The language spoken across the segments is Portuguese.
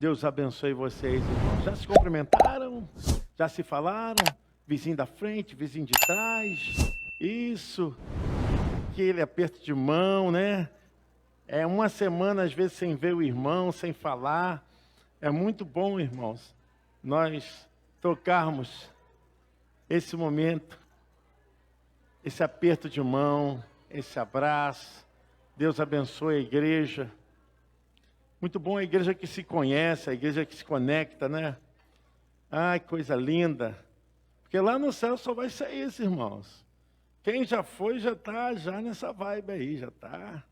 Deus abençoe vocês, irmãos. Já se cumprimentaram? Já se falaram? Vizinho da frente, vizinho de trás. Isso. Aquele aperto de mão, né? É uma semana, às vezes, sem ver o irmão, sem falar. É muito bom, irmãos, nós tocarmos esse momento, esse aperto de mão, esse abraço. Deus abençoe a igreja. Muito bom a igreja que se conhece, a igreja que se conecta, né? Ai, coisa linda. Porque lá no céu só vai ser isso, irmãos. Quem já foi, já está já nessa vibe aí, já está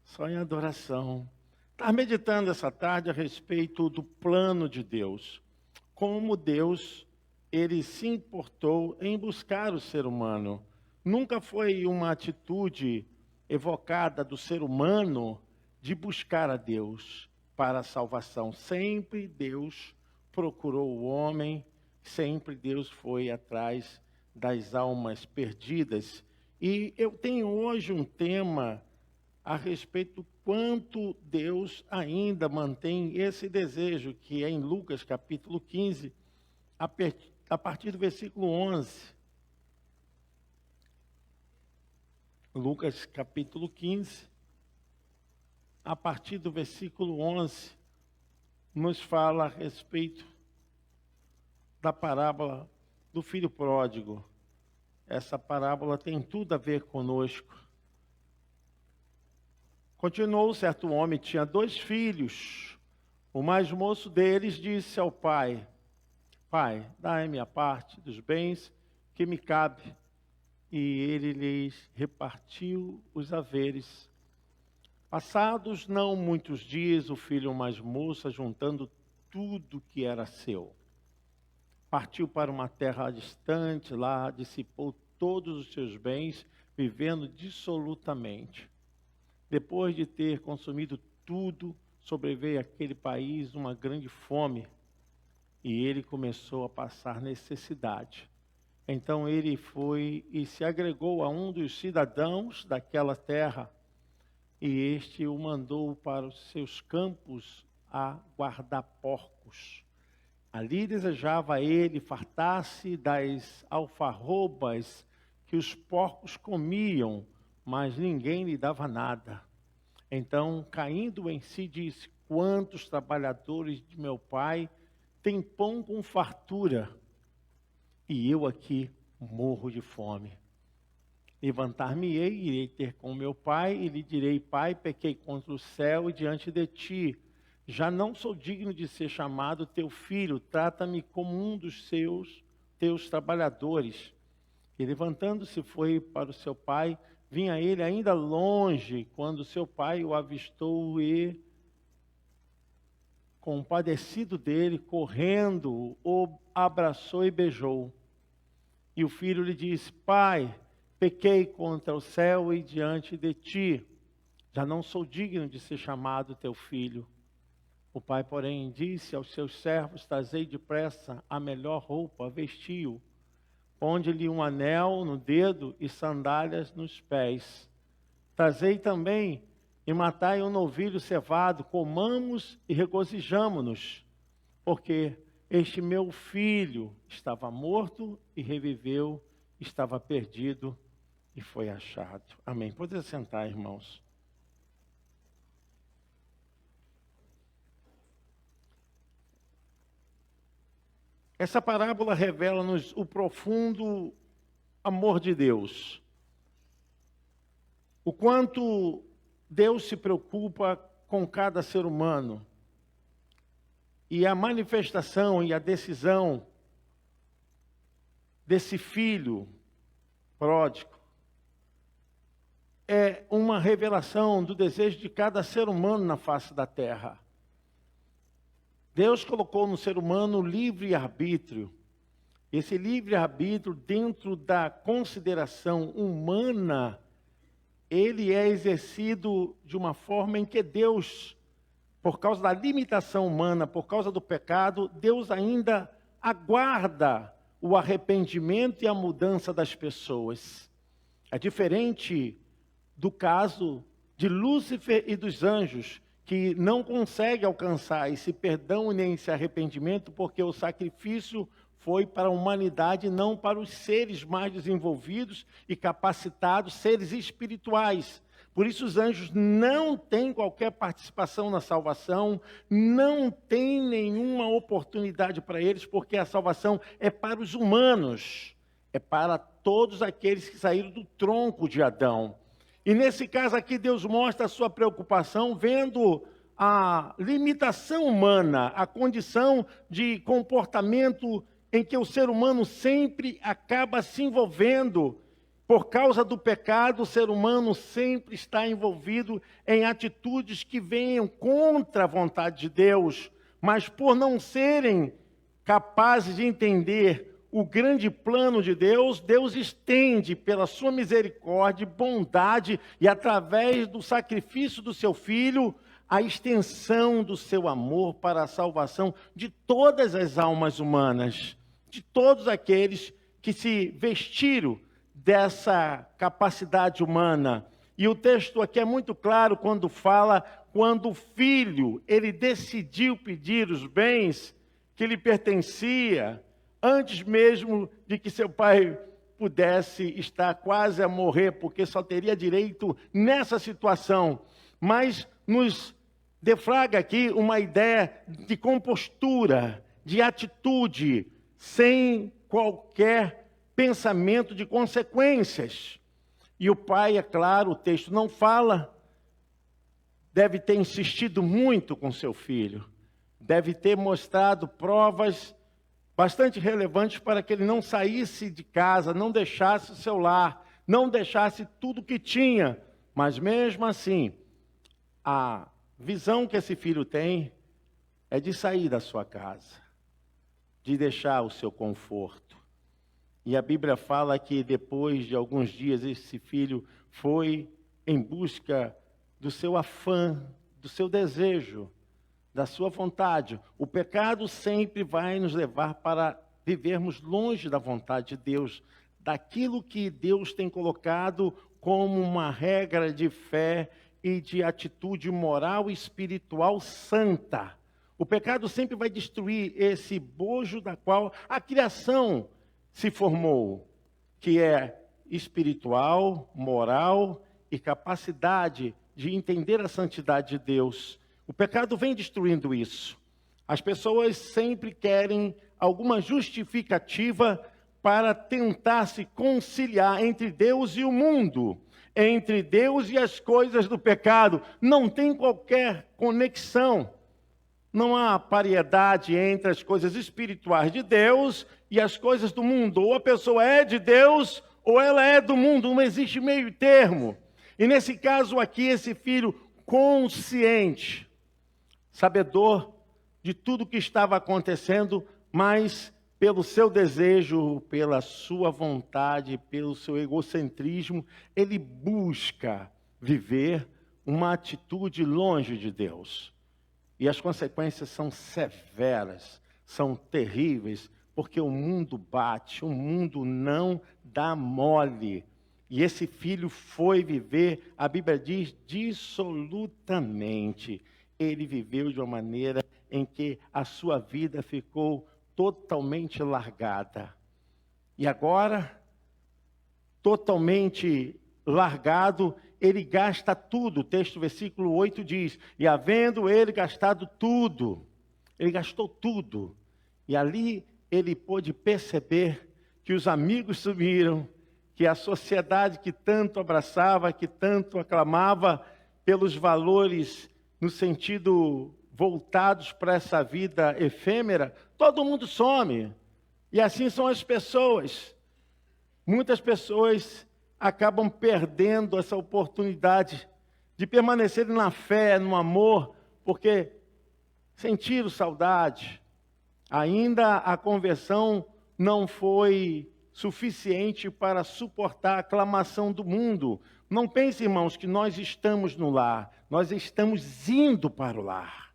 só em adoração. Estava meditando essa tarde a respeito do plano de Deus. Como Deus, ele se importou em buscar o ser humano. Nunca foi uma atitude evocada do ser humano de buscar a Deus para a salvação. Sempre Deus procurou o homem, sempre Deus foi atrás das almas perdidas. E eu tenho hoje um tema a respeito do quanto Deus ainda mantém esse desejo, que é em Lucas capítulo 15, a partir do versículo 11. Lucas capítulo 15, a partir do versículo 11, nos fala a respeito da parábola do filho pródigo. Essa parábola tem tudo a ver conosco. Continuou, certo homem tinha 2 filhos. O mais moço deles disse ao pai: Pai, dai-me a parte dos bens que me cabe. E ele lhes repartiu os haveres. Passados não muitos dias, o filho mais moço, juntando tudo que era seu, partiu para uma terra distante, lá dissipou todos os seus bens, vivendo dissolutamente. Depois de ter consumido tudo, sobreveio àquele país uma grande fome, e ele começou a passar necessidade. Então ele foi e se agregou a um dos cidadãos daquela terra, e este o mandou para os seus campos a guardar porcos. Ali desejava ele fartar-se das alfarrobas que os porcos comiam, mas ninguém lhe dava nada. Então, caindo em si, disse: Quantos trabalhadores de meu pai têm pão com fartura, e eu aqui morro de fome. Levantar-me-ei, irei ter com meu pai, e lhe direi: Pai, pequei contra o céu e diante de ti. Já não sou digno de ser chamado teu filho, trata-me como um dos teus trabalhadores. E levantando-se foi para o seu pai. Vinha ele ainda longe, quando seu pai o avistou e, compadecido dele, correndo, o abraçou e beijou. E o filho lhe disse: Pai, pequei contra o céu e diante de ti. Já não sou digno de ser chamado teu filho. O pai, porém, disse aos seus servos: Trazei depressa a melhor roupa, vestiu. Ponde-lhe um anel no dedo e sandálias nos pés. Trazei também e matai um novilho cevado, comamos e regozijamo-nos, porque este meu filho estava morto e reviveu, estava perdido e foi achado. Amém. Pode sentar, irmãos. Essa parábola revela-nos o profundo amor de Deus. O quanto Deus se preocupa com cada ser humano. E a manifestação e a decisão desse filho pródigo é uma revelação do desejo de cada ser humano na face da terra. Deus colocou no ser humano livre-arbítrio. Esse livre-arbítrio, dentro da consideração humana, ele é exercido de uma forma em que Deus, por causa da limitação humana, por causa do pecado, Deus ainda aguarda o arrependimento e a mudança das pessoas. É diferente do caso de Lúcifer e dos anjos, que não consegue alcançar esse perdão e nem esse arrependimento, porque o sacrifício foi para a humanidade, não para os seres mais desenvolvidos e capacitados, seres espirituais. Por isso os anjos não têm qualquer participação na salvação, não tem nenhuma oportunidade para eles, porque a salvação é para os humanos, é para todos aqueles que saíram do tronco de Adão. E nesse caso aqui Deus mostra a sua preocupação vendo a limitação humana, a condição de comportamento em que o ser humano sempre acaba se envolvendo. Por causa do pecado, o ser humano sempre está envolvido em atitudes que venham contra a vontade de Deus, mas por não serem capazes de entender o grande plano de Deus, Deus estende pela sua misericórdia e bondade e através do sacrifício do seu Filho, a extensão do seu amor para a salvação de todas as almas humanas, de todos aqueles que se vestiram dessa capacidade humana. E o texto aqui é muito claro quando fala, quando o filho, ele decidiu pedir os bens que lhe pertencia, antes mesmo de que seu pai pudesse estar quase a morrer, porque só teria direito nessa situação. Mas nos deflagra aqui uma ideia de compostura, de atitude, sem qualquer pensamento de consequências. E o pai, é claro, o texto não fala, deve ter insistido muito com seu filho, deve ter mostrado provas bastante relevantes para que ele não saísse de casa, não deixasse o seu lar, não deixasse tudo que tinha. Mas mesmo assim, a visão que esse filho tem é de sair da sua casa, de deixar o seu conforto. E a Bíblia fala que depois de alguns dias esse filho foi em busca do seu afã, do seu desejo, da sua vontade. O pecado sempre vai nos levar para vivermos longe da vontade de Deus, daquilo que Deus tem colocado como uma regra de fé e de atitude moral e espiritual santa. O pecado sempre vai destruir esse bojo da qual a criação se formou, que é espiritual, moral e capacidade de entender a santidade de Deus. O pecado vem destruindo isso. As pessoas sempre querem alguma justificativa para tentar se conciliar entre Deus e o mundo, entre Deus e as coisas do pecado. Não tem qualquer conexão. Não há paridade entre as coisas espirituais de Deus e as coisas do mundo. Ou a pessoa é de Deus ou ela é do mundo. Não existe meio termo. E nesse caso aqui, esse filho consciente, sabedor de tudo que estava acontecendo, mas pelo seu desejo, pela sua vontade, pelo seu egocentrismo, ele busca viver uma atitude longe de Deus. E as consequências são severas, são terríveis, porque o mundo bate, o mundo não dá mole. E esse filho foi viver, a Bíblia diz, dissolutamente. Ele viveu de uma maneira em que a sua vida ficou totalmente largada. E agora, totalmente largado, ele gasta tudo. O texto, versículo 8 diz, e havendo ele gastado tudo, ele gastou tudo. E ali ele pôde perceber que os amigos sumiram, que a sociedade que tanto abraçava, que tanto aclamava pelos valores no sentido voltados para essa vida efêmera, todo mundo some. E assim são as pessoas. Muitas pessoas acabam perdendo essa oportunidade de permanecerem na fé, no amor, porque sentiram saudade. Ainda a conversão não foi suficiente para suportar a aclamação do mundo. Não pense, irmãos, que nós estamos no lar. Nós estamos indo para o lar.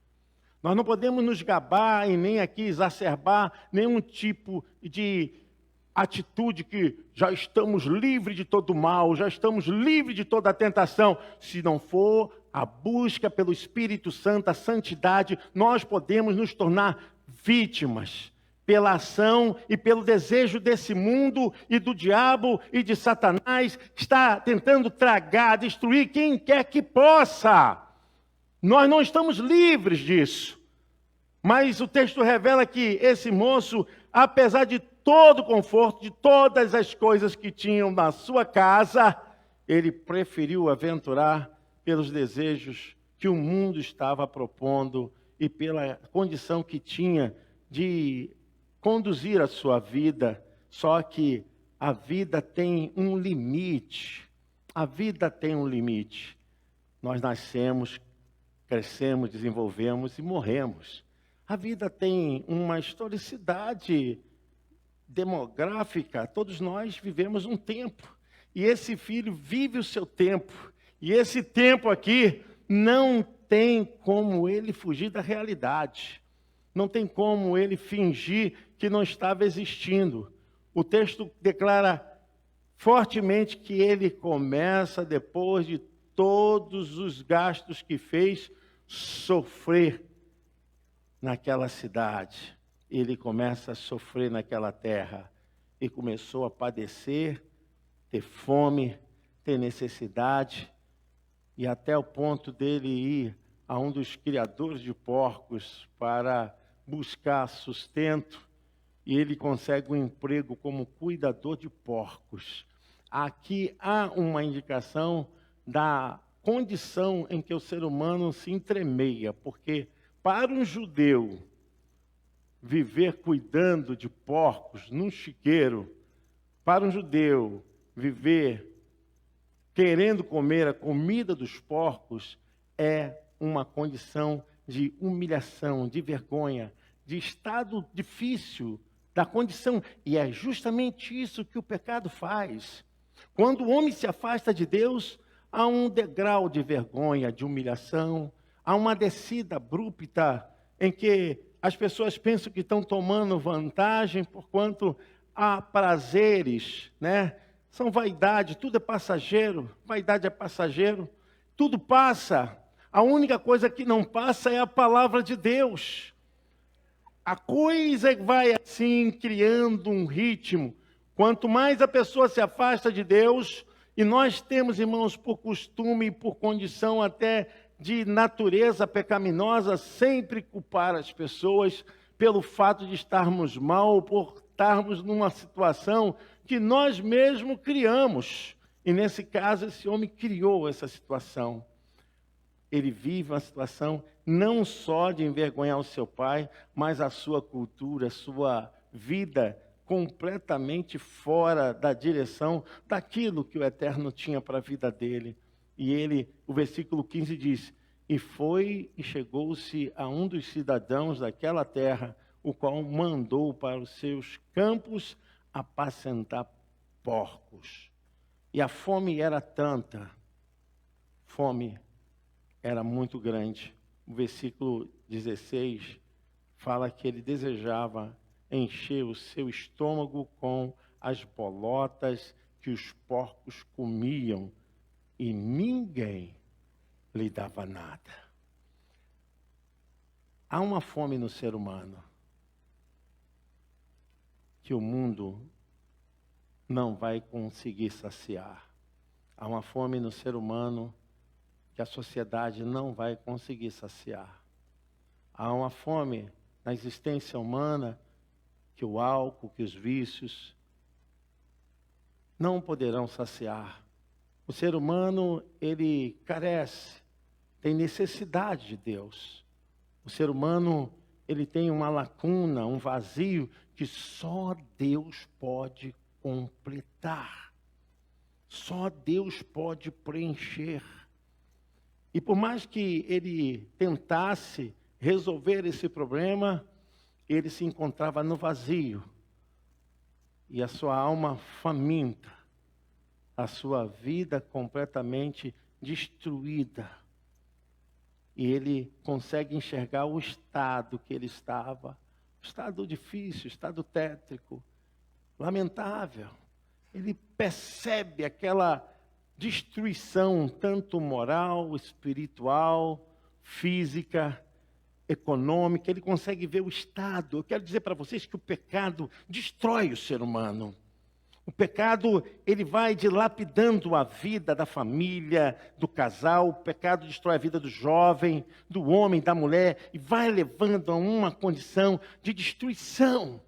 Nós não podemos nos gabar e nem aqui exacerbar nenhum tipo de atitude que já estamos livres de todo mal, já estamos livres de toda tentação, se não for a busca pelo Espírito Santo, a santidade, nós podemos nos tornar vítimas pela ação e pelo desejo desse mundo e do diabo e de Satanás, que está tentando tragar, destruir quem quer que possa. Nós não estamos livres disso. Mas o texto revela que esse moço, apesar de todo o conforto, de todas as coisas que tinham na sua casa, ele preferiu aventurar pelos desejos que o mundo estava propondo e pela condição que tinha de conduzir a sua vida. Só que a vida tem um limite. A vida tem um limite. Nós nascemos, crescemos, desenvolvemos e morremos. A vida tem uma historicidade demográfica. Todos nós vivemos um tempo. E esse filho vive o seu tempo. E esse tempo aqui não tem como ele fugir da realidade. Não tem como ele fingir que não estava existindo. O texto declara fortemente que ele começa, depois de todos os gastos que fez, sofrer naquela cidade. Ele começa a sofrer naquela terra. E começou a padecer, ter fome, ter necessidade, e até o ponto dele ir a um dos criadores de porcos para buscar sustento, e ele consegue um emprego como cuidador de porcos. Aqui há uma indicação da condição em que o ser humano se entremeia, porque para um judeu viver cuidando de porcos num chiqueiro, para um judeu viver querendo comer a comida dos porcos, é uma condição de humilhação, de vergonha, de estado difícil da condição. E é justamente isso que o pecado faz. Quando o homem se afasta de Deus, há um degrau de vergonha, de humilhação, há uma descida abrupta em que as pessoas pensam que estão tomando vantagem, porquanto há prazeres, né? São vaidade, tudo é passageiro, vaidade é passageiro, tudo passa. A única coisa que não passa é a palavra de Deus. A coisa vai assim criando um ritmo. Quanto mais a pessoa se afasta de Deus, e nós temos, irmãos, por costume e por condição até de natureza pecaminosa, sempre culpar as pessoas pelo fato de estarmos mal, por estarmos numa situação que nós mesmos criamos. E nesse caso, esse homem criou essa situação. Ele vive uma situação não só de envergonhar o seu pai, mas a sua cultura, a sua vida completamente fora da direção daquilo que o Eterno tinha para a vida dele. E ele, o versículo 15 diz: e foi e chegou-se a um dos cidadãos daquela terra, o qual mandou para os seus campos apacentar porcos. E a fome era tanta, fome era muito grande. O versículo 16 fala que ele desejava encher o seu estômago com as bolotas que os porcos comiam, e ninguém lhe dava nada. Há uma fome no ser humano que o mundo não vai conseguir saciar. Há uma fome no ser humano que a sociedade não vai conseguir saciar. Há uma fome na existência humana que o álcool, que os vícios não poderão saciar. O ser humano, ele carece, tem necessidade de Deus. O ser humano, ele tem uma lacuna, um vazio que só Deus pode completar. Só Deus pode preencher. E por mais que ele tentasse resolver esse problema, ele se encontrava no vazio. E a sua alma faminta, a sua vida completamente destruída. E ele consegue enxergar o estado que ele estava, estado difícil, estado tétrico, lamentável. Ele percebe aquela destruição, tanto moral, espiritual, física, econômica. Ele consegue ver o estado. Eu quero dizer para vocês que o pecado destrói o ser humano. O pecado, ele vai dilapidando a vida da família, do casal. O pecado destrói a vida do jovem, do homem, da mulher, e vai levando a uma condição de destruição.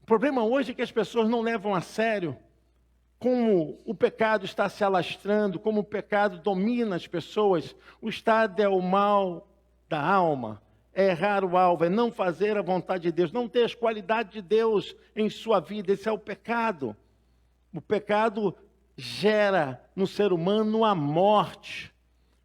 O problema hoje é que as pessoas não levam a sério como o pecado está se alastrando, como o pecado domina as pessoas. O estado é o mal da alma. É errar o alvo, é não fazer a vontade de Deus, não ter as qualidades de Deus em sua vida. Esse é o pecado. O pecado gera no ser humano a morte.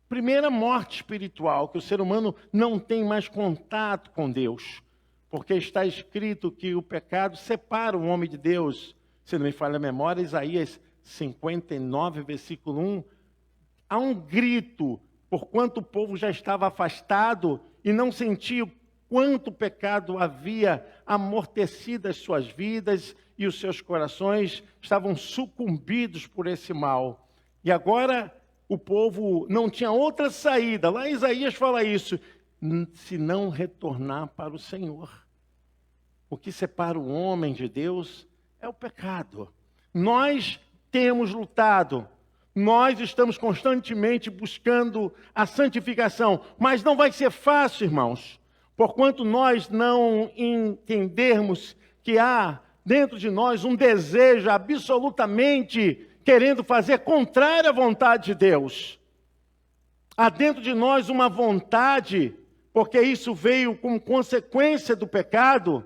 Primeira morte espiritual, que o ser humano não tem mais contato com Deus. Porque está escrito que o pecado separa o homem de Deus. Se não me falha a memória, Isaías 59, versículo 1. Há um grito, porquanto o povo já estava afastado e não sentia o quanto o pecado havia amortecido as suas vidas e os seus corações estavam sucumbidos por esse mal. E agora o povo não tinha outra saída. Lá Isaías fala isso, se não retornar para o Senhor. O que separa o homem de Deus é o pecado. Nós temos lutado. Nós estamos constantemente buscando a santificação, mas não vai ser fácil, irmãos, porquanto nós não entendermos que há dentro de nós um desejo absolutamente querendo fazer contrário à vontade de Deus. Há dentro de nós uma vontade, porque isso veio como consequência do pecado,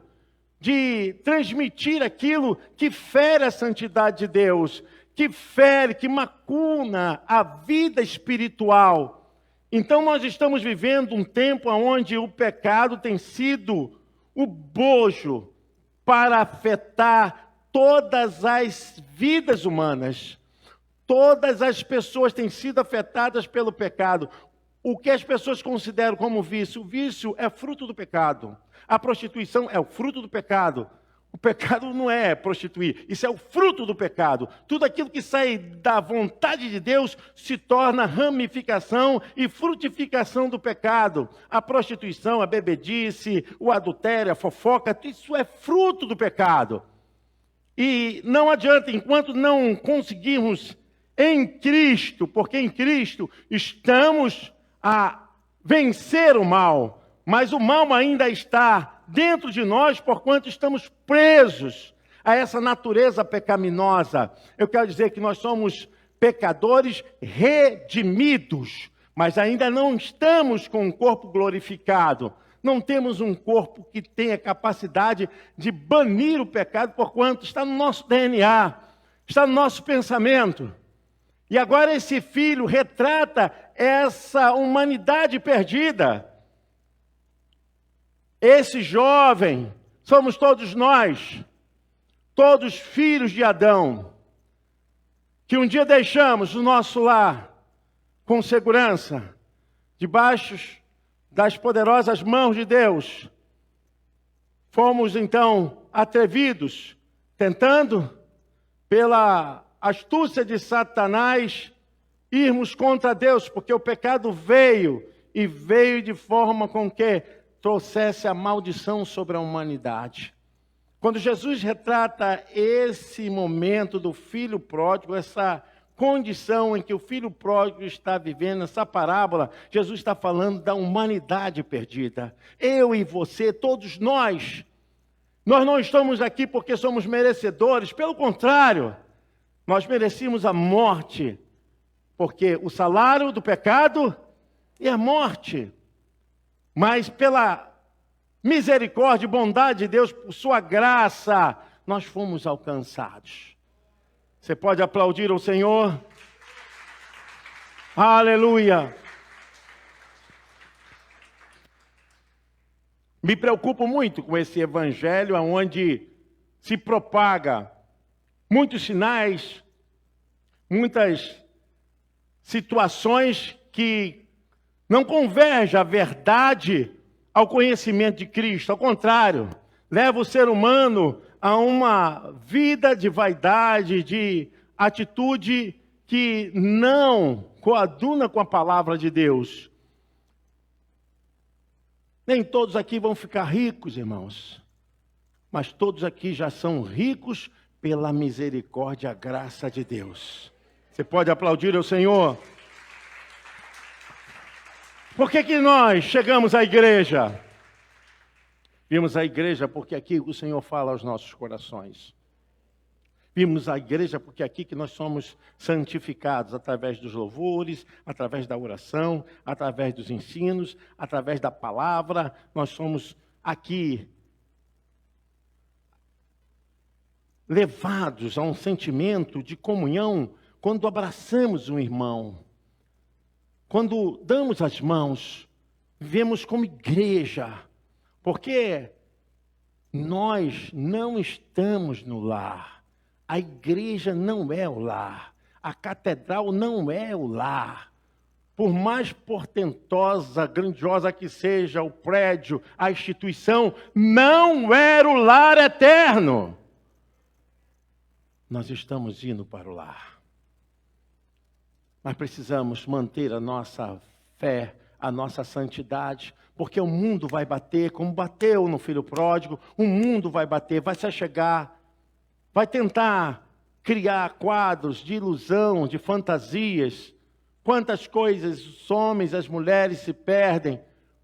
de transmitir aquilo que fere a santidade de Deus, que fere, que macuna a vida espiritual. Então nós estamos vivendo um tempo onde o pecado tem sido o bojo para afetar todas as vidas humanas. Todas as pessoas têm sido afetadas pelo pecado. O que as pessoas consideram como vício? O vício é fruto do pecado. A prostituição é o fruto do pecado. O pecado não é prostituir, isso é o fruto do pecado. Tudo aquilo que sai da vontade de Deus se torna ramificação e frutificação do pecado. A prostituição, a bebedice, o adultério, a fofoca, isso é fruto do pecado. E não adianta, enquanto não conseguirmos em Cristo, porque em Cristo estamos a vencer o mal, mas o mal ainda está dentro de nós, porquanto estamos presos a essa natureza pecaminosa. Eu quero dizer que nós somos pecadores redimidos, mas ainda não estamos com um corpo glorificado. Não temos um corpo que tenha capacidade de banir o pecado, porquanto está no nosso DNA, está no nosso pensamento. E agora esse filho retrata essa humanidade perdida. Esse jovem, somos todos nós, todos filhos de Adão, que um dia deixamos o nosso lar com segurança, debaixo das poderosas mãos de Deus. Fomos então atrevidos, tentando, pela astúcia de Satanás, irmos contra Deus, porque o pecado veio, e veio de forma com que trouxesse a maldição sobre a humanidade. Quando Jesus retrata esse momento do filho pródigo, essa condição em que o filho pródigo está vivendo, essa parábola, Jesus está falando da humanidade perdida. Eu e você, todos nós não estamos aqui porque somos merecedores, pelo contrário, nós merecíamos a morte, porque o salário do pecado é a morte. Mas pela misericórdia e bondade de Deus, por sua graça, nós fomos alcançados. Você pode aplaudir ao Senhor? Aleluia! Me preocupo muito com esse evangelho onde se propaga muitos sinais, muitas situações que não converge a verdade ao conhecimento de Cristo. Ao contrário, leva o ser humano a uma vida de vaidade, de atitude que não coaduna com a palavra de Deus. Nem todos aqui vão ficar ricos, irmãos, mas todos aqui já são ricos pela misericórdia, a graça de Deus. Você pode aplaudir ao Senhor? Por que nós chegamos à igreja? Vimos a igreja porque aqui o Senhor fala aos nossos corações. Vimos a igreja porque aqui que nós somos santificados através dos louvores, através da oração, através dos ensinos, através da palavra. Nós somos aqui levados a um sentimento de comunhão quando abraçamos um irmão. Quando damos as mãos, vivemos como igreja, porque nós não estamos no lar. A igreja não é o lar. A catedral não é o lar. Por mais portentosa, grandiosa que seja o prédio, a instituição, não era o lar eterno. Nós estamos indo para o lar. Mas precisamos manter a nossa fé, a nossa santidade, porque o mundo vai bater, como bateu no filho pródigo, o mundo vai bater, vai se achegar, vai tentar criar quadros de ilusão, de fantasias. Quantas coisas os homens, as mulheres se perdem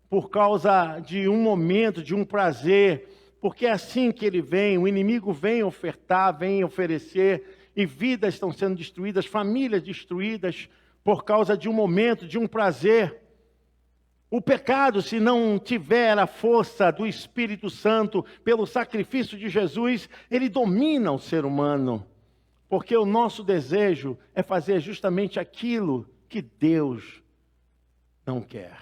por causa de um momento, de um prazer, porque é assim que ele vem, o inimigo vem ofertar, vem oferecer, e vidas estão sendo destruídas, famílias destruídas por causa de um momento, de um prazer. O pecado, se não tiver a força do Espírito Santo pelo sacrifício de Jesus, ele domina o ser humano. Porque o nosso desejo é fazer justamente aquilo que Deus não quer.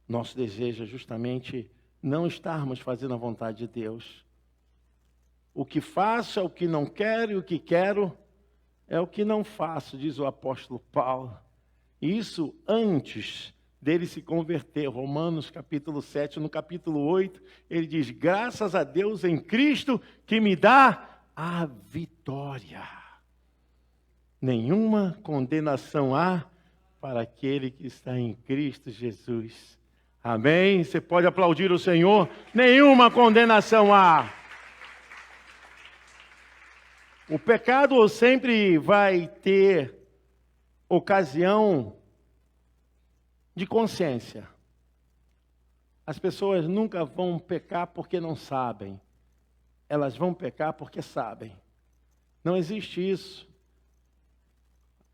Nosso desejo é justamente não estarmos fazendo a vontade de Deus. O que faço é o que não quero, e o que quero é o que não faço, diz o apóstolo Paulo. Isso antes dele se converter. Romanos capítulo 7, no capítulo 8, ele diz: graças a Deus em Cristo que me dá a vitória. Nenhuma condenação há para aquele que está em Cristo Jesus. Amém? Você pode aplaudir o Senhor? Nenhuma condenação há. O pecado sempre vai ter ocasião de consciência. As pessoas nunca vão pecar porque não sabem. Elas vão pecar porque sabem. Não existe isso.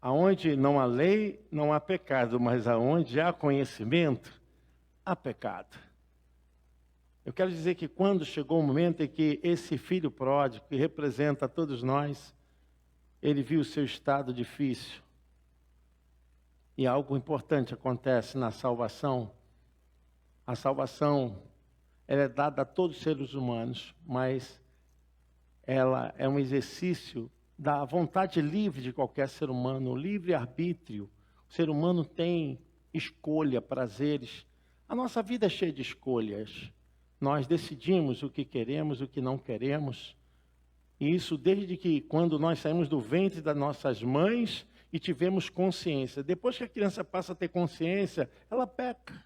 Aonde não há lei, não há pecado, mas aonde há conhecimento, há pecado. Eu quero dizer que quando chegou o momento em que esse filho pródigo, que representa a todos nós, ele viu o seu estado difícil. E algo importante acontece na salvação. A salvação, ela é dada a todos os seres humanos, mas ela é um exercício da vontade livre de qualquer ser humano, o livre-arbítrio. O ser humano tem escolha, prazeres. A nossa vida é cheia de escolhas. Nós decidimos o que queremos, o que não queremos. E isso desde que quando nós saímos do ventre das nossas mães e tivemos consciência. Depois que a criança passa a ter consciência, ela peca.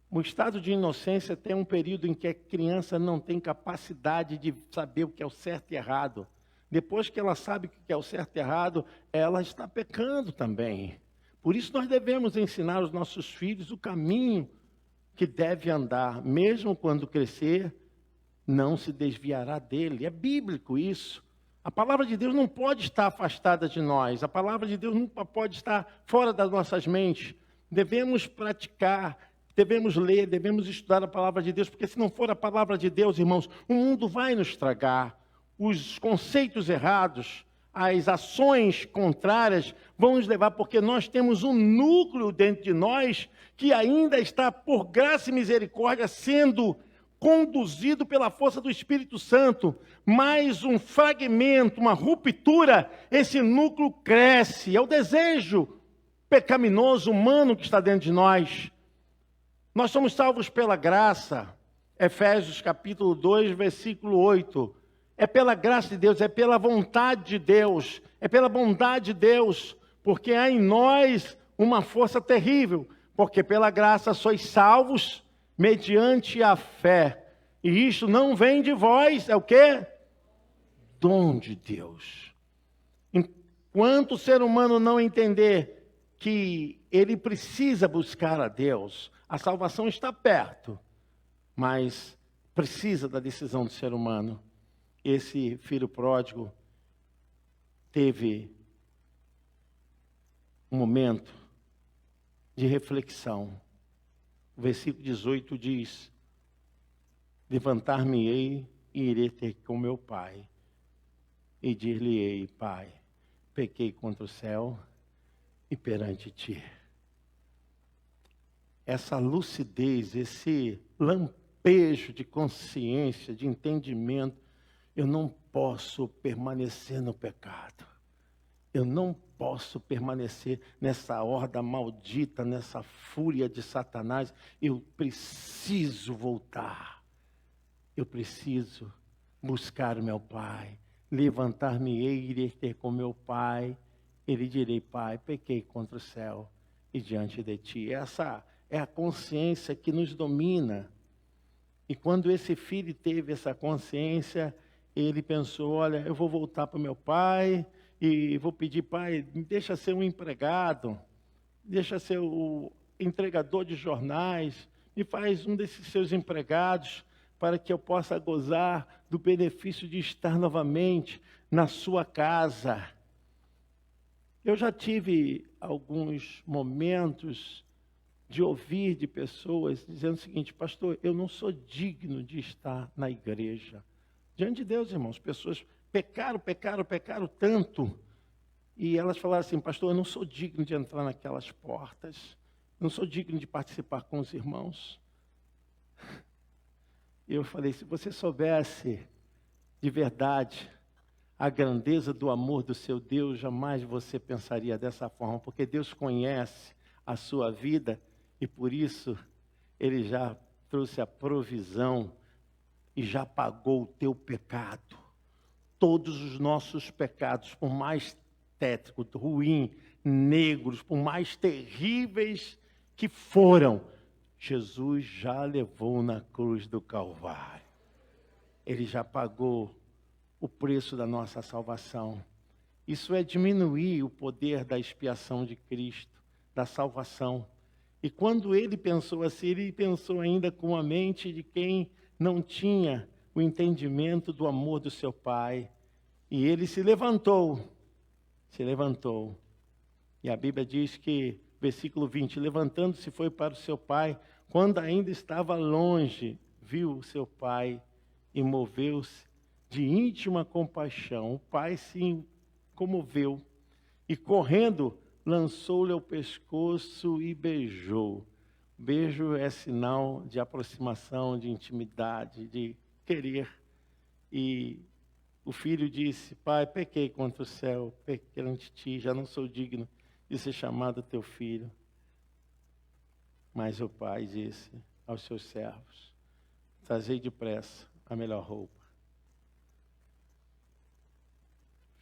O estado de inocência tem um período em que a criança não tem capacidade de saber o que é o certo e errado. Depois que ela sabe o que é o certo e errado, ela está pecando também. Por isso nós devemos ensinar aos nossos filhos o caminho que deve andar, mesmo quando crescer, não se desviará dele. É bíblico isso. A palavra de Deus não pode estar afastada de nós. A palavra de Deus nunca pode estar fora das nossas mentes. Devemos praticar, devemos ler, devemos estudar a palavra de Deus, porque se não for a palavra de Deus, irmãos, o mundo vai nos tragar. Os conceitos errados, as ações contrárias vão nos levar, porque nós temos um núcleo dentro de nós que ainda está, por graça e misericórdia, sendo conduzido pela força do Espírito Santo. Mais um fragmento, uma ruptura, esse núcleo cresce. É o desejo pecaminoso humano que está dentro de nós. Nós somos salvos pela graça. Efésios capítulo 2, versículo 8. É pela graça de Deus, é pela vontade de Deus, é pela bondade de Deus. porque há em nós uma força terrível, porque pela graça sois salvos mediante a fé. E isto não vem de vós, é o quê? Dom de Deus. Enquanto o ser humano não entender que ele precisa buscar a Deus, a salvação está perto, mas precisa da decisão do ser humano. Esse filho pródigo teve um momento de reflexão. O versículo 18 diz: levantar-me-ei e irei ter com meu pai, e dir-lhe-ei: Pai, pequei contra o céu e perante ti. Essa lucidez, esse lampejo de consciência, de entendimento, eu não posso permanecer no pecado. Eu não posso permanecer nessa horda maldita, nessa fúria de Satanás. Eu preciso voltar. Eu preciso buscar o meu Pai. Levantar-me-ei e irei ter com meu Pai. Ele direi: Pai, pequei contra o céu e diante de ti. Essa é a consciência que nos domina. E quando esse filho teve essa consciência, ele pensou: olha, eu vou voltar para o meu pai e vou pedir: pai, me deixa ser um empregado, deixa ser o entregador de jornais, me faz um desses seus empregados para que eu possa gozar do benefício de estar novamente na sua casa. Eu já tive alguns momentos de ouvir de pessoas dizendo o seguinte: pastor, eu não sou digno de estar na igreja. Diante de Deus, irmãos, pessoas pecaram tanto, e elas falaram assim: pastor, eu não sou digno de entrar naquelas portas, não sou digno de participar com os irmãos. E eu falei: se você soubesse de verdade a grandeza do amor do seu Deus, jamais você pensaria dessa forma, porque Deus conhece a sua vida e por isso Ele já trouxe a provisão e já pagou o teu pecado. Todos os nossos pecados, por mais tétricos, ruins, negros, por mais terríveis que foram, Jesus já levou na cruz do Calvário. Ele já pagou o preço da nossa salvação. Isso é diminuir o poder da expiação de Cristo, da salvação. E quando ele pensou assim, ele pensou ainda com a mente de quem não tinha o entendimento do amor do seu Pai. E ele se levantou. E a Bíblia diz que, versículo 20, levantando-se foi para o seu pai, quando ainda estava longe, viu o seu pai e moveu-se de íntima compaixão. O pai se comoveu e, correndo, lançou-lhe ao pescoço e beijou. Beijo é sinal de aproximação, de intimidade, de querer. E o filho disse: pai, pequei contra o céu, pequei perante ti, já não sou digno de ser chamado teu filho. Mas o pai disse aos seus servos: trazei depressa a melhor roupa,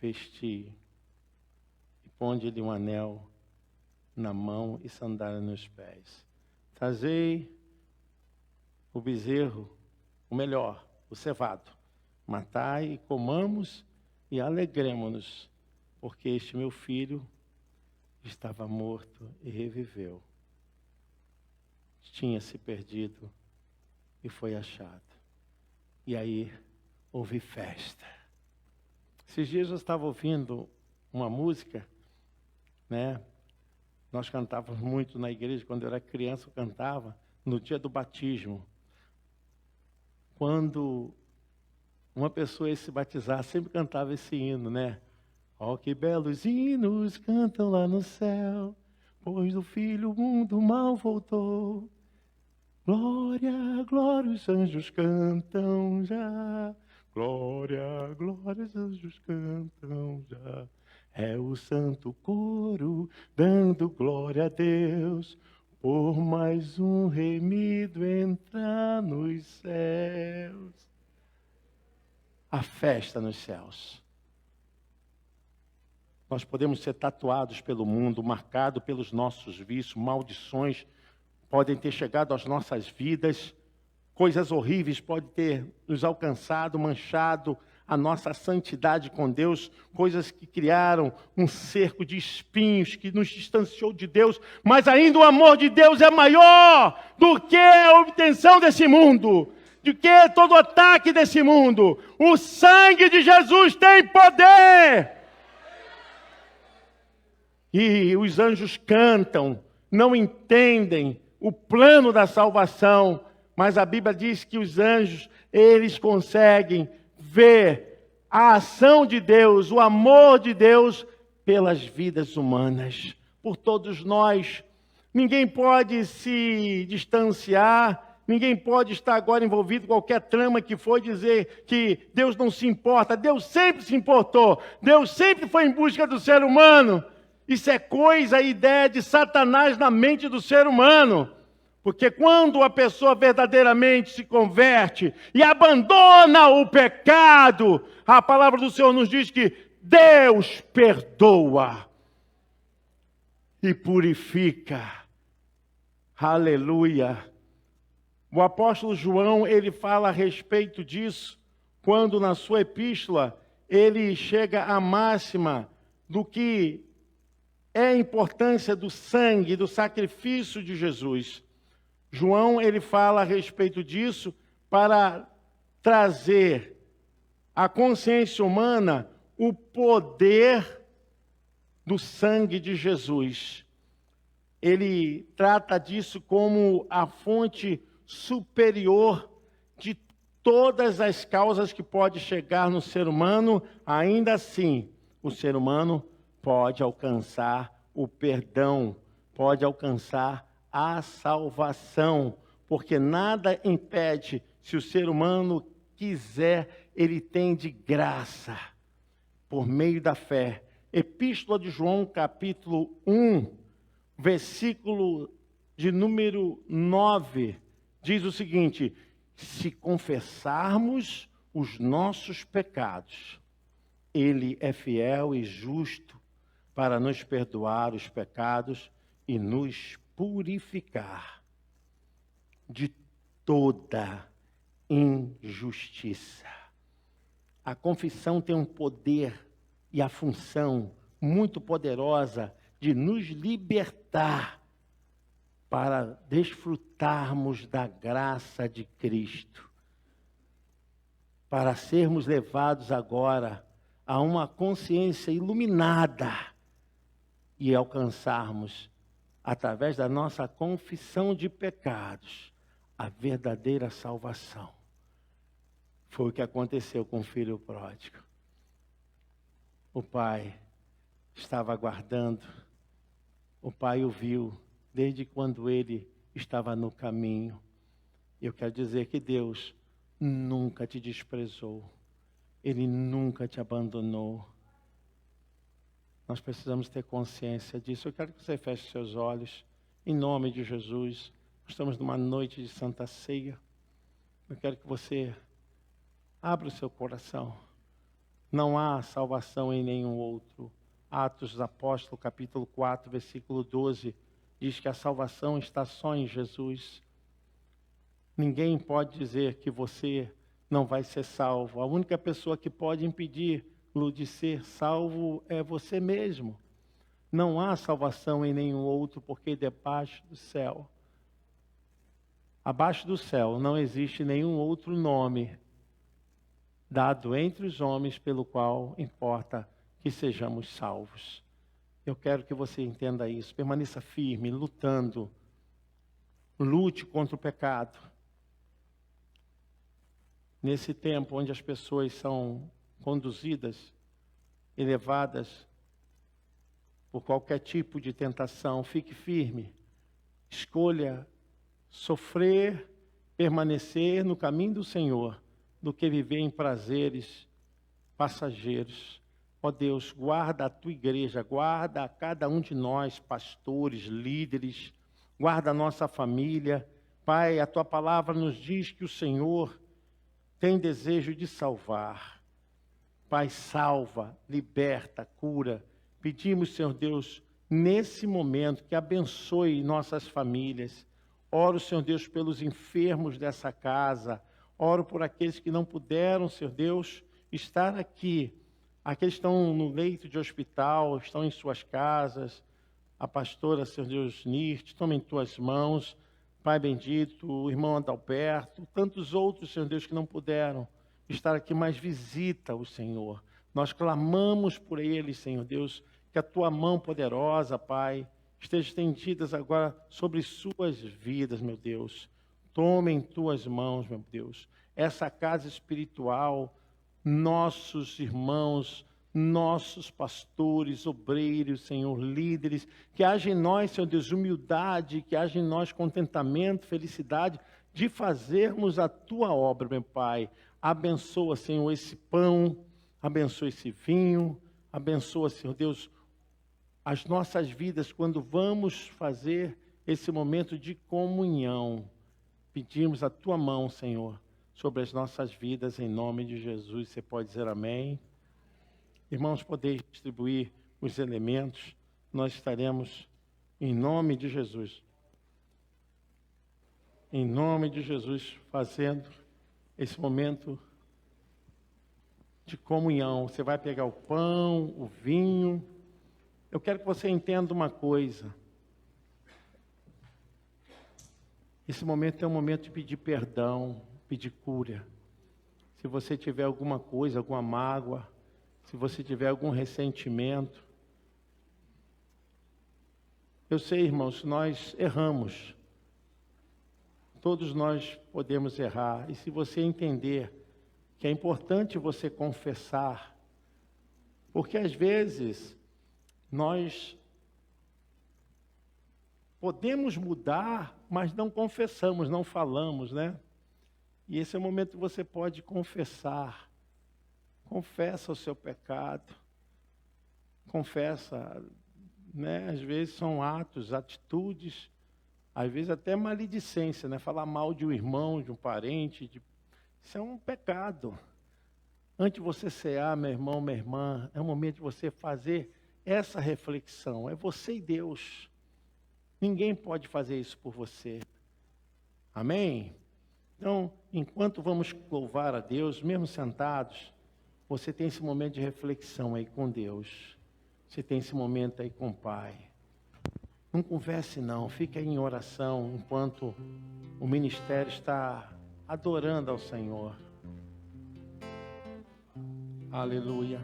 vesti e ponde-lhe um anel na mão e sandália nos pés. Trazei o bezerro, o melhor, o cevado. Matai e comamos e alegremo-nos, porque este meu filho estava morto e reviveu. Tinha se perdido e foi achado. E aí houve festa. Esses dias eu estava ouvindo uma música, né? Nós cantávamos muito na igreja, quando eu era criança eu cantava, no dia do batismo. Quando uma pessoa ia se batizar, sempre cantava esse hino, né? Ó, que belos hinos cantam lá no céu, pois do Filho o mundo mal voltou. Glória, glória, os anjos cantam já. Glória, glória, os anjos cantam já. É o santo coro dando glória a Deus, por mais um remido entrar nos céus. A festa nos céus. Nós podemos ser tatuados pelo mundo, marcados pelos nossos vícios, maldições podem ter chegado às nossas vidas, coisas horríveis podem ter nos alcançado, manchado a nossa santidade com Deus, coisas que criaram um cerco de espinhos que nos distanciou de Deus, mas ainda o amor de Deus é maior do que a obtenção desse mundo, do que todo ataque desse mundo. O sangue de Jesus tem poder. E os anjos cantam, não entendem o plano da salvação, mas a Bíblia diz que os anjos, eles conseguem ver a ação de Deus, o amor de Deus pelas vidas humanas, por todos nós. Ninguém pode se distanciar, ninguém pode estar agora envolvido em qualquer trama que for dizer que Deus não se importa. Deus sempre se importou, Deus sempre foi em busca do ser humano. Isso é coisa, ideia de Satanás na mente do ser humano. Porque quando a pessoa verdadeiramente se converte e abandona o pecado, a palavra do Senhor nos diz que Deus perdoa e purifica. Aleluia. O apóstolo João, ele fala a respeito disso, quando na sua epístola, ele chega à máxima do que é a importância do sangue, do sacrifício de Jesus. João, ele fala a respeito disso para trazer à consciência humana o poder do sangue de Jesus. Ele trata disso como a fonte superior de todas as causas que pode chegar no ser humano. Ainda assim, o ser humano pode alcançar o perdão, pode alcançar a salvação, porque nada impede, se o ser humano quiser, ele tem de graça, por meio da fé. Epístola de João, capítulo 1, versículo de número 9, diz o seguinte: se confessarmos os nossos pecados, Ele é fiel e justo para nos perdoar os pecados e nos purificar de toda injustiça. A confissão tem um poder e a função muito poderosa de nos libertar para desfrutarmos da graça de Cristo, para sermos levados agora a uma consciência iluminada e alcançarmos, através da nossa confissão de pecados, a verdadeira salvação. Foi o que aconteceu com o filho pródigo. O pai estava aguardando, o pai o viu desde quando ele estava no caminho. Eu quero dizer que Deus nunca te desprezou, Ele nunca te abandonou. Nós precisamos ter consciência disso. Eu quero que você feche seus olhos, em nome de Jesus. Nós estamos numa noite de Santa Ceia. Eu quero que você abra o seu coração. Não há salvação em nenhum outro. Atos dos Apóstolos, capítulo 4, versículo 12, diz que a salvação está só em Jesus. Ninguém pode dizer que você não vai ser salvo. A única pessoa que pode impedir-lo de ser salvo é você mesmo. Não há salvação em nenhum outro, porque debaixo do céu, abaixo do céu, não existe nenhum outro nome dado entre os homens pelo qual importa que sejamos salvos. Eu quero que você entenda isso. Permaneça firme, lutando. Lute contra o pecado. Nesse tempo onde as pessoas são conduzidas e levadas por qualquer tipo de tentação, fique firme. Escolha sofrer, permanecer no caminho do Senhor, do que viver em prazeres passageiros. Ó Deus, guarda a tua igreja, guarda a cada um de nós, pastores, líderes, guarda a nossa família. Pai, a tua palavra nos diz que o Senhor tem desejo de salvar. Pai, salva, liberta, cura. Pedimos, Senhor Deus, nesse momento, que abençoe nossas famílias. Oro, Senhor Deus, pelos enfermos dessa casa. Oro por aqueles que não puderam, Senhor Deus, estar aqui. Aqueles que estão no leito de hospital, estão em suas casas. A pastora, Senhor Deus, Nirte, toma em tuas mãos. Pai bendito, o irmão Adalberto, tantos outros, Senhor Deus, que não puderam estar aqui, mas visita o Senhor. Nós clamamos por eles, Senhor Deus, que a tua mão poderosa, Pai, esteja estendida agora sobre suas vidas, meu Deus. Toma em tuas mãos, meu Deus, essa casa espiritual, nossos irmãos, nossos pastores, obreiros, Senhor, líderes, que haja em nós, Senhor Deus, humildade, que haja em nós contentamento, felicidade, de fazermos a tua obra, meu Pai. Abençoa, Senhor, esse pão, abençoa esse vinho, abençoa, Senhor Deus, as nossas vidas quando vamos fazer esse momento de comunhão. Pedimos a tua mão, Senhor, sobre as nossas vidas, em nome de Jesus. Você pode dizer amém? Irmãos, podeis distribuir os elementos, nós estaremos, em nome de Jesus, fazendo esse momento de comunhão. Você vai pegar o pão, o vinho. Eu quero que você entenda uma coisa. Esse momento é um momento de pedir perdão, pedir cura. Se você tiver alguma coisa, alguma mágoa, se você tiver algum ressentimento. Eu sei, irmãos, nós erramos. Todos nós podemos errar. E se você entender que é importante você confessar, porque às vezes nós podemos mudar, mas não confessamos, não falamos, né? E esse é o momento que você pode confessar. Confessa o seu pecado. Confessa, né? Às vezes são atos, atitudes, às vezes até maledicência, né? Falar mal de um irmão, de um parente, isso é um pecado. Antes de você cear, meu irmão, minha irmã, é o momento de você fazer essa reflexão. É você e Deus. Ninguém pode fazer isso por você. Amém? Então, enquanto vamos louvar a Deus, mesmo sentados, você tem esse momento de reflexão aí com Deus. Você tem esse momento aí com o Pai. Não converse não, fique aí em oração enquanto o ministério está adorando ao Senhor. Aleluia.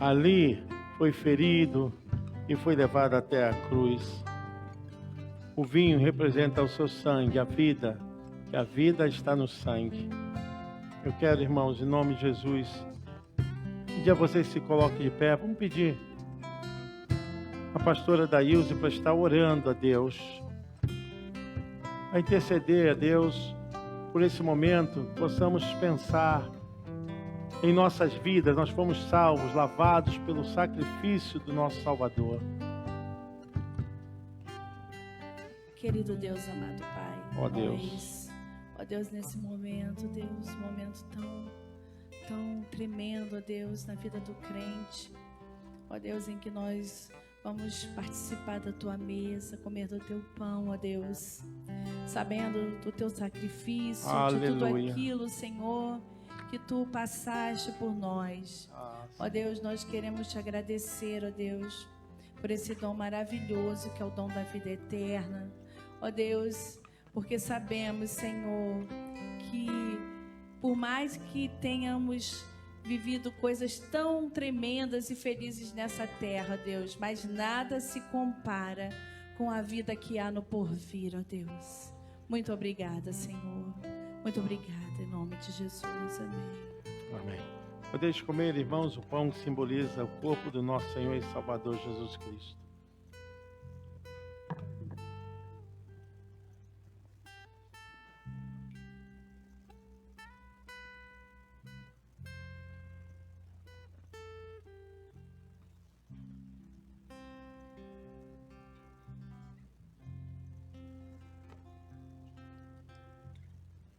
ali foi ferido e foi levado até a cruz. O vinho representa o seu sangue, a vida, que a vida está no sangue. Eu quero, irmãos, em nome de Jesus, pedir a vocês se coloquem de pé. Vamos pedir a pastora Daílze para estar orando a Deus, a interceder a Deus por esse momento. Possamos pensar em nossas vidas. Nós fomos salvos, lavados pelo sacrifício do nosso Salvador. Querido Deus, amado Pai, Ó Deus. Ó Deus, nesse momento, Deus, um momento tão tremendo, ó Deus, na vida do crente, ó Deus, em que nós vamos participar da Tua mesa, comer do Teu pão, ó Deus, sabendo do Teu sacrifício, de tudo aquilo, Senhor, que Tu passaste por nós. Ó Deus, nós queremos Te agradecer, ó Deus, por esse dom maravilhoso que é o dom da vida eterna. Ó Deus, porque sabemos, Senhor, que por mais que tenhamos vivido coisas tão tremendas e felizes nessa terra, Deus, mas nada se compara com a vida que há no porvir, ó Deus. Muito obrigada, Senhor. Muito obrigada, em nome de Jesus. Amém. Amém. Podeis comer, irmãos, o pão que simboliza o corpo do nosso Senhor e Salvador Jesus Cristo.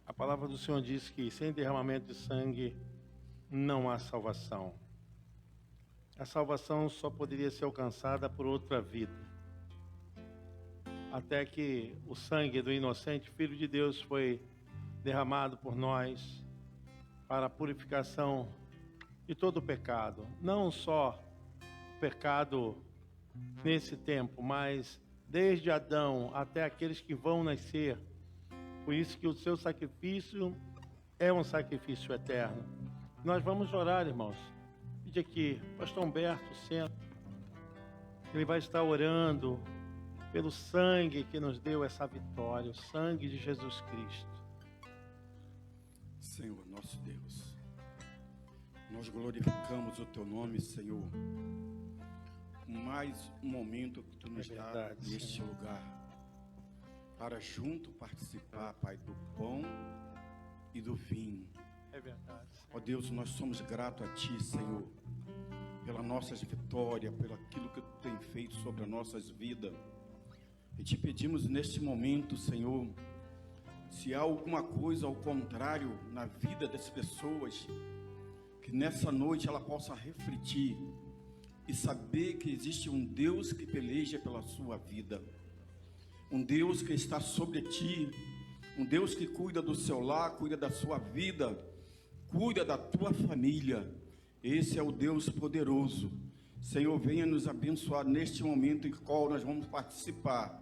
A palavra do Senhor diz que sem derramamento de sangue não há salvação. A salvação só poderia ser alcançada por outra vida. Até que o sangue do inocente Filho de Deus foi derramado por nós para a purificação de todo o pecado. Não só o pecado nesse tempo, mas desde Adão até aqueles que vão nascer. Por isso que o seu sacrifício é um sacrifício eterno. Nós vamos orar, irmãos. Pede aqui, pastor Humberto, senta. Ele vai estar orando pelo sangue que nos deu essa vitória, o sangue de Jesus Cristo. Senhor, nosso Deus, nós glorificamos o Teu nome, Senhor. Mais um momento que Tu nos dá neste lugar, para junto participar, Pai, do pão e do vinho. É verdade. Ó Deus, nós somos gratos a Ti, Senhor, pela nossas vitórias, pelo aquilo que Tu tem feito sobre as nossas vidas. E Te pedimos neste momento, Senhor, se há alguma coisa ao contrário na vida das pessoas, que nessa noite ela possa refletir e saber que existe um Deus que peleja pela sua vida. Um Deus que está sobre ti, um Deus que cuida do seu lar, cuida da sua vida, cuida da tua família. Esse é o Deus poderoso. Senhor, venha nos abençoar neste momento em qual nós vamos participar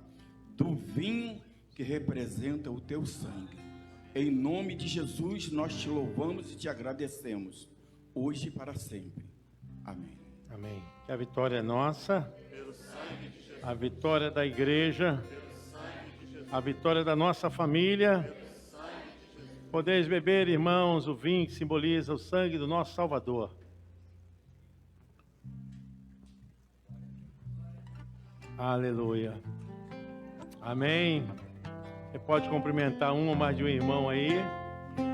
do vinho que representa o teu sangue. Em nome de Jesus, nós te louvamos e te agradecemos, hoje e para sempre. Amém. Amém. Que a vitória é nossa, a vitória da igreja, a vitória da nossa família. Podeis beber, irmãos, o vinho que simboliza o sangue do nosso Salvador. Aleluia. Amém. Você pode cumprimentar um ou mais de um irmão aí.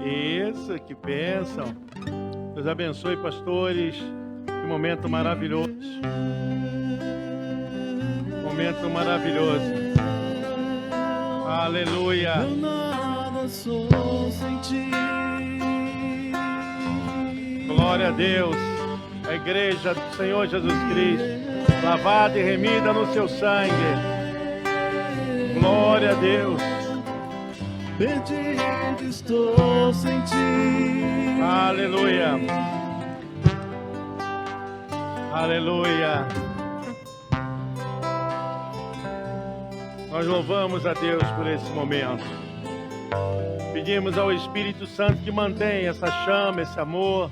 Isso, que bênção. Deus abençoe, pastores. Que momento maravilhoso. Momento maravilhoso. Aleluia. Eu nada sou sem ti. Glória a Deus. A igreja do Senhor Jesus Cristo, lavada e remida no seu sangue. Glória a Deus. Perdido estou sem ti. Aleluia. Aleluia. Nós louvamos a Deus por esse momento. Pedimos ao Espírito Santo que mantenha essa chama, esse amor,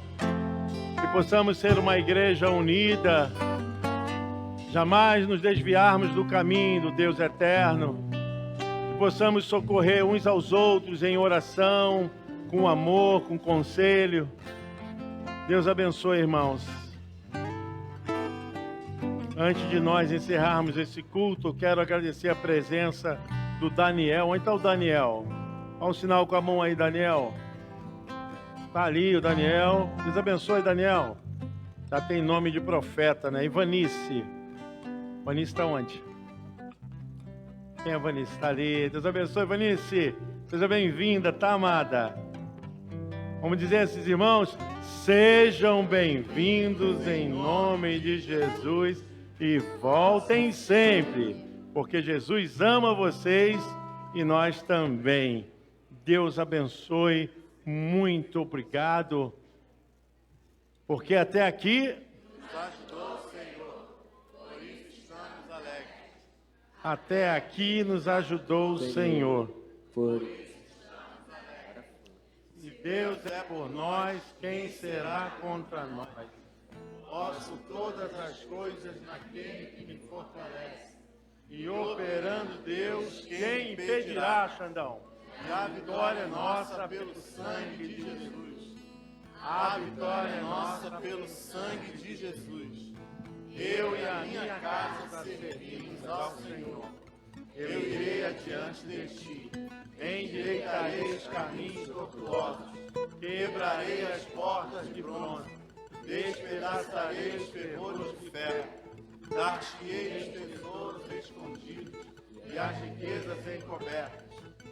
que possamos ser uma igreja unida, jamais nos desviarmos do caminho do Deus eterno, que possamos socorrer uns aos outros em oração, com amor, com conselho. Deus abençoe, irmãos. Antes de nós encerrarmos esse culto, eu quero agradecer a presença do Daniel. Onde está o Daniel? Olha o sinal com a mão aí, Daniel. Está ali o Daniel. Deus abençoe, Daniel. Já tem nome de profeta, né? E Vanice. Vanice está onde? Quem é a Vanice? Está ali. Deus abençoe, Vanice. Seja bem-vinda, tá, amada? Vamos dizer a esses irmãos, sejam bem-vindos em nome de Jesus e voltem sempre, porque Jesus ama vocês e nós também. Deus abençoe, muito obrigado, porque até aqui nos ajudou o Senhor, por isso estamos alegres. Até aqui nos ajudou o Senhor, por isso estamos alegres. Se Deus é por nós, quem será contra nós? Posso todas as coisas naquele que me fortalece. E operando Deus, quem impedirá, Xandão? E a vitória é nossa pelo sangue de Jesus. A vitória é nossa pelo sangue de Jesus. Eu e a minha casa servimos ao Senhor. Eu irei adiante de ti. Endireitarei os caminhos tortuosos. Quebrarei as portas de bronze. Despedaçarei os ferrolhos de ferro. Dar-te-ei os tesouros escondidos e as riquezas encobertas,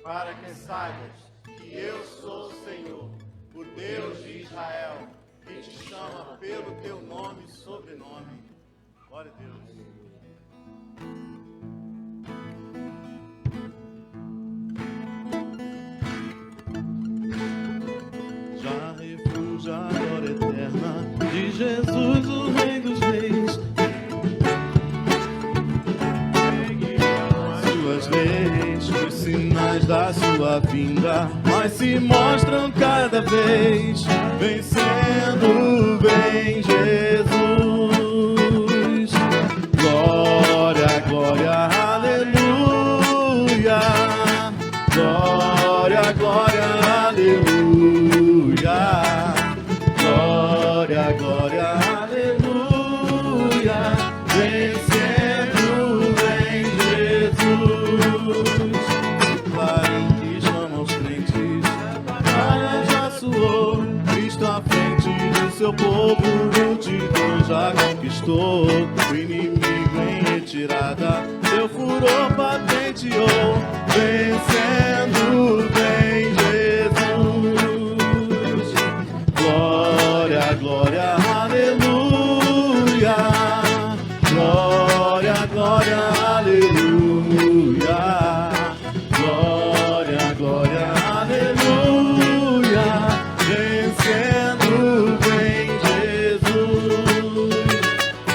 para que saibas que eu sou o Senhor, o Deus de Israel, que te chama pelo teu nome e sobrenome. Glória a Deus. Já refúgio a glória eterna de Jesus, o Rei dos Reis. Suas leis, os sinais da sua vinda, mas se mostram cada vez, vencendo bem Jesus. Glória, glória, aleluia. Glória, glória, aleluia. Glória, glória, aleluia. Vencendo vem Jesus. Clarim que chama os crentes, a já soou. Cristo à frente do seu povo, multidão já conquistou. O inimigo em retirada, seu furor patenteou. Vencendo vem Jesus. Glória, glória, aleluia. Glória, glória, aleluia. Glória, glória, aleluia. Vencendo vem Jesus.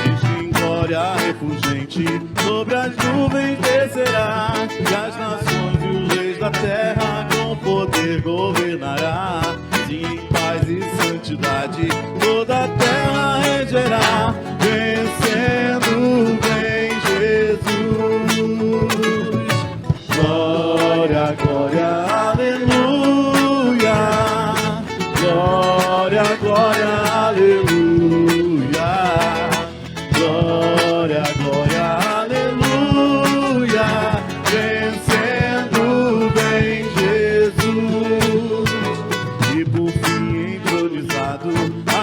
Diz em glória refulgente, sobre as nuvens descerá, e as nações e os reis da terra com poder governará. Sim, em paz e santidade toda a terra regerá. Vencendo vem Jesus. Glória, glória, aleluia. Glória, glória, aleluia. Glória, glória, aleluia. Vencendo vem Jesus. E por fim entronizado,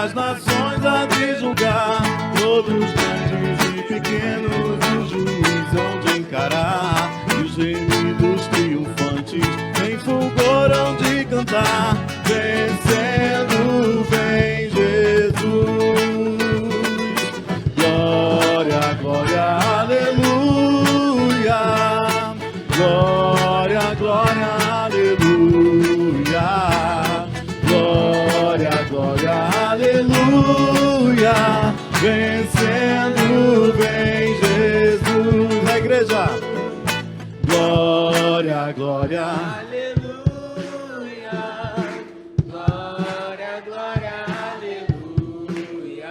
as nações há de julgar. Todos grandes e pequenos, o juiz hão de encarar. E os remidos triunfantes em fulgor hão de cantar. Vencendo vem Jesus. Glória, glória, aleluia. Glória, glória, aleluia. Glória, glória, aleluia. Vencendo vem Jesus. A igreja. Glória, glória, aleluia. Glória, glória, aleluia.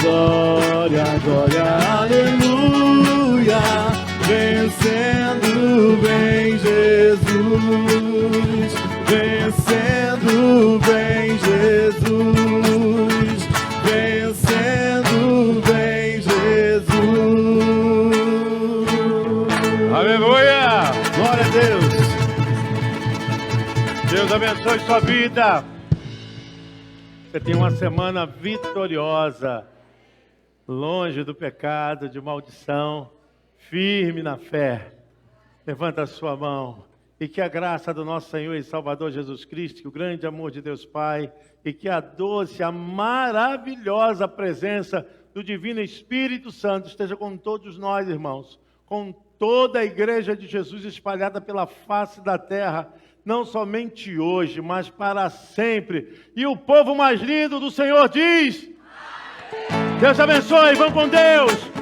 Glória, glória, aleluia. Vencendo bem Jesus, vencendo bem Jesus, vencendo bem Jesus. Aleluia! Glória a Deus. Deus abençoe sua vida. Você tem uma semana vitoriosa, longe do pecado, de maldição, firme na fé. Levanta a sua mão. E que a graça do nosso Senhor e Salvador Jesus Cristo, que o grande amor de Deus Pai, e que a doce, a maravilhosa presença do Divino Espírito Santo esteja com todos nós, irmãos, com toda a Igreja de Jesus espalhada pela face da terra, não somente hoje, mas para sempre. E o povo mais lindo do Senhor diz: Deus abençoe, vão com Deus.